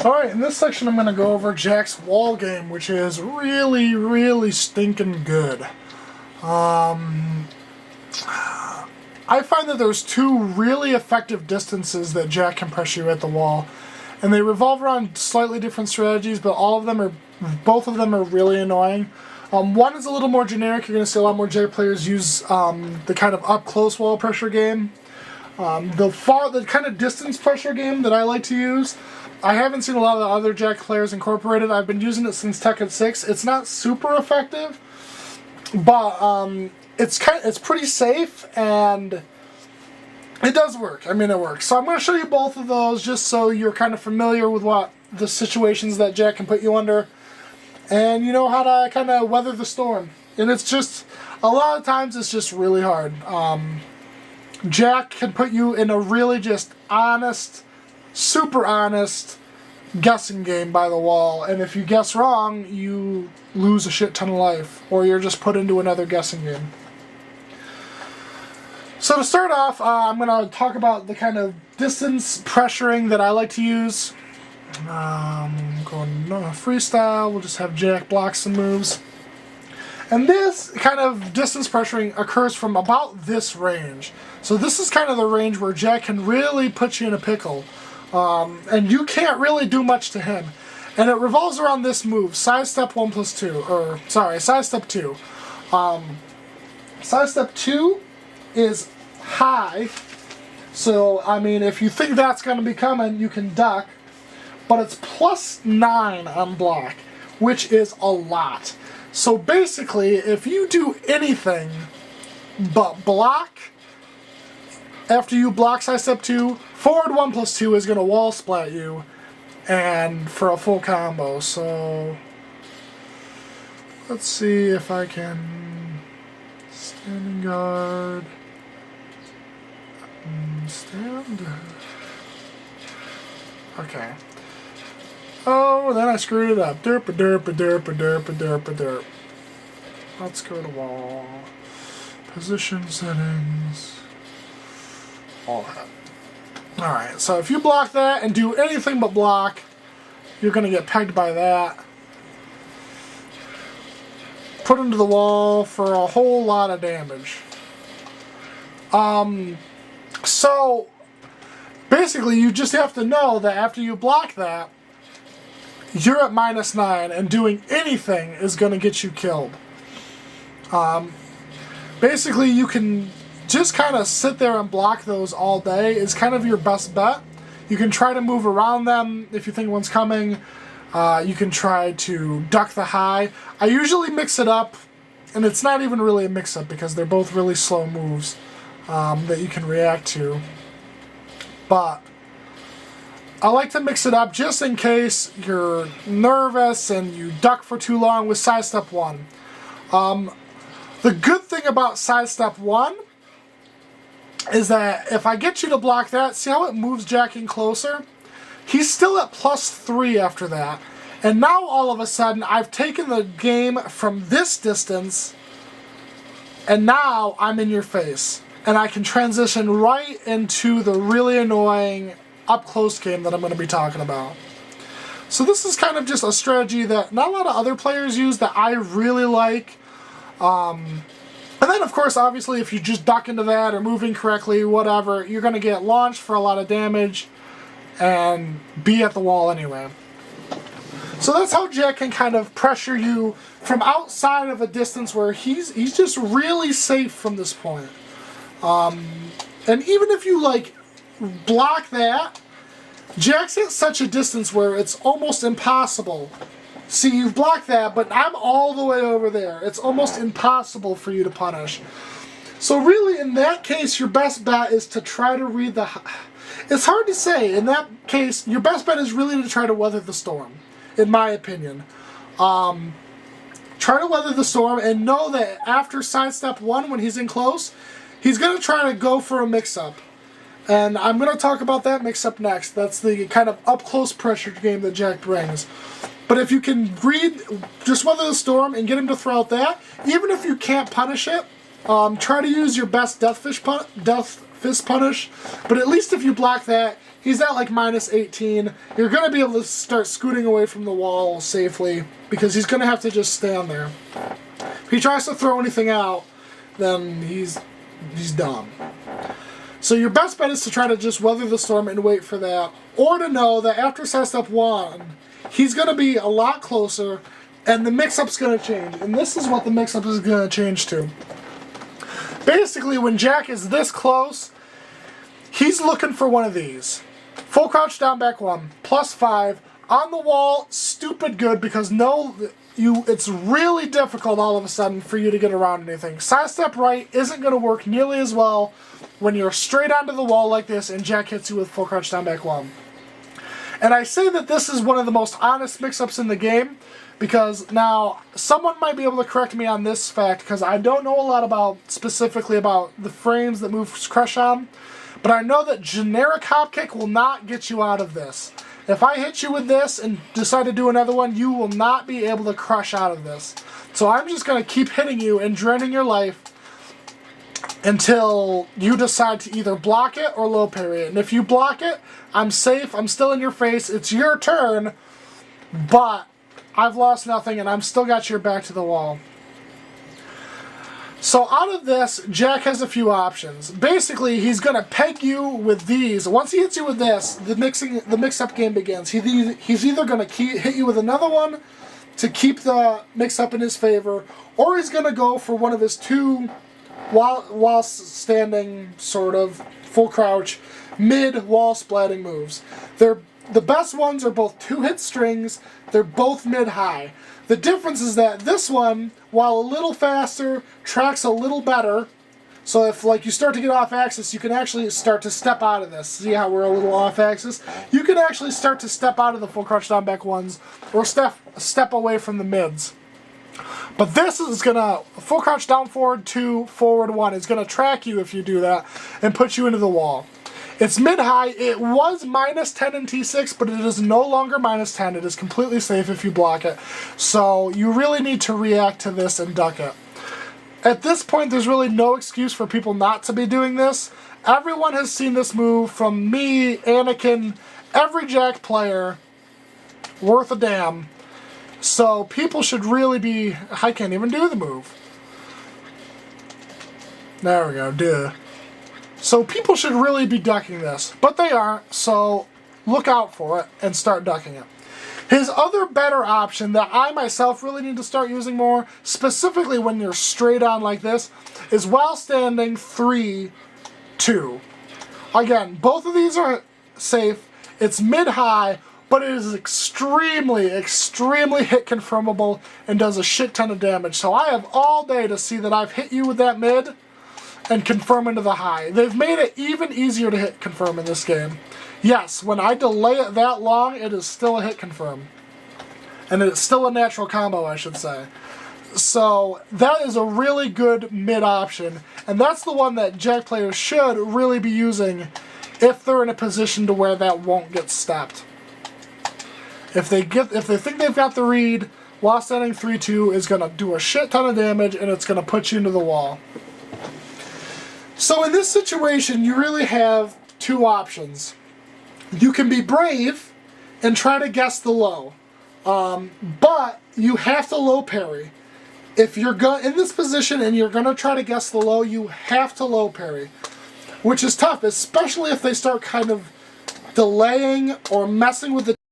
Alright, in this section I'm going to go over Jack's wall game, which is really, really stinking good. I find that there's two really effective distances that Jack can pressure you at the wall. And they revolve around slightly different strategies, but both of them are really annoying. One is a little more generic. You're going to see a lot more Jack players use the kind of up-close wall pressure game. The kind of distance pressure game that I like to use, I haven't seen a lot of the other Jack players incorporate it. I've been using it since Tekken 6. It's not super effective, but it's pretty safe and it does work. I mean, it works. So I'm going to show you both of those just so you're kind of familiar with what the situations that Jack can put you under, and you know how to kind of weather the storm. And it's just, a lot of times it's just really hard. Jack can put you in a really just honest, super honest guessing game by the wall, and if you guess wrong, you lose a shit ton of life, or you're just put into another guessing game. So to start off, I'm going to talk about the kind of distance pressuring that I like to use. Going freestyle, we'll just have Jack block some moves. And this kind of distance pressuring occurs from about this range. So this is kind of the range where Jack can really put you in a pickle. And you can't really do much to him. And it revolves around this move, side step 1+2, or sorry, side step 2. Side step 2 is high. So, I mean, if you think that's going to be coming, you can duck. But it's +9 on block, which is a lot. So basically, if you do anything but block, after you block side step 2, forward 1+2 is going to wall splat you, and for a full combo. So let's see if I can standing guard, stand. Okay. Oh, then I screwed it up. Derp a derp a derp a derp a derp a derp. Let's go to wall. Position settings. All that. Alright, so if you block that and do anything but block, you're going to get pegged by that. Put into the wall for a whole lot of damage. So basically you just have to know that after you block that, you're at -9, and doing anything is going to get you killed. Basically, you can just kind of sit there and block those all day. Is kind of your best bet. You can try to move around them if you think one's coming. You can try to duck the high. I usually mix it up, and it's not even really a mix-up because they're both really slow moves that you can react to. But I like to mix it up just in case you're nervous and you duck for too long with side step 1. The good thing about side step 1 is that if I get you to block that, see how it moves Jack in closer? He's still at +3 after that. And now all of a sudden I've taken the game from this distance and now I'm in your face. And I can transition right into the really annoying up-close game that I'm going to be talking about. So this is kind of just a strategy that not a lot of other players use that I really like. And then, of course, obviously, if you just duck into that or move incorrectly, whatever, you're going to get launched for a lot of damage and be at the wall anyway. So that's how Jack can kind of pressure you from outside of a distance where he's just really safe from this point. And even if you, like, block that, Jack's at such a distance where it's almost impossible. See, you've blocked that, but I'm all the way over there. It's almost impossible for you to punish. So really, in that case, your best bet is to try to read the... It's hard to say. In that case, your best bet is really to try to weather the storm, in my opinion. Try to weather the storm and know that after side step 1, when he's in close, he's going to try to go for a mix-up. And I'm going to talk about that mix-up next. That's the kind of up-close pressure game that Jack brings. But if you can read, just weather the storm and get him to throw out that, even if you can't punish it, try to use your best death Fist Punish, but at least if you block that, he's at like minus 18. You're going to be able to start scooting away from the wall safely because he's going to have to just stand there. If he tries to throw anything out, then he's done. So your best bet is to try to just weather the storm and wait for that, or to know that after side step 1, he's going to be a lot closer, and the mix-up's going to change. And this is what the mix-up is going to change to. Basically, when Jack is this close, he's looking for one of these. Full crouch down back 1, +5. On the wall, stupid good, because it's really difficult all of a sudden for you to get around anything. Side step right isn't going to work nearly as well when you're straight onto the wall like this and Jack hits you with full crouch down back 1. And I say that this is one of the most honest mix-ups in the game, because now someone might be able to correct me on this fact, because I don't know a lot specifically about the frames that moves crush on, but I know that generic hop kick will not get you out of this. If I hit you with this and decide to do another one, you will not be able to crush out of this. So I'm just going to keep hitting you and draining your life until you decide to either block it or low parry it. And if you block it, I'm safe, I'm still in your face, it's your turn, but I've lost nothing and I've still got your back to the wall. So out of this, Jack has a few options. Basically, he's going to peg you with these. Once he hits you with this, the mix-up game begins. He's either going to hit you with another one to keep the mix-up in his favor, or he's going to go for one of his two, while standing, sort of, full crouch, mid-wall splatting moves. The best ones are both 2-hit strings. They're both mid-high. The difference is that this one, while a little faster, tracks a little better. So if you start to get off axis, you can actually start to step out of this. See how we're a little off axis? You can actually start to step out of the full crouch down back 1s, or step away from the mids. But this is going to, full crouch down forward 2, forward 1. It's going to track you if you do that and put you into the wall. It's mid-high. It was -10 in T6, but it is no longer -10. It is completely safe if you block it. So you really need to react to this and duck it. At this point, there's really no excuse for people not to be doing this. Everyone has seen this move from me, Anakin, every Jack player worth a damn. So people should really be... I can't even do the move. There we go, duh. So people should really be ducking this, but they aren't, so look out for it and start ducking it. His other better option that I myself really need to start using more, specifically when you're straight on like this, is while standing 3, 2. Again, both of these are safe. It's mid-high, but it is extremely, extremely hit confirmable and does a shit ton of damage. So I have all day to see that I've hit you with that mid and confirm into the high. They've made it even easier to hit confirm in this game. Yes, when I delay it that long, it is still a hit confirm. And it's still a natural combo, I should say. So that is a really good mid option, and that's the one that Jack players should really be using if they're in a position to where that won't get stepped. If they think they've got the read, while standing 3-2 is going to do a shit ton of damage, and it's going to put you into the wall. So in this situation, you really have two options. You can be brave and try to guess the low, but you have to low parry. If you're in this position and you're going to try to guess the low, you have to low parry, which is tough, especially if they start kind of delaying or messing with the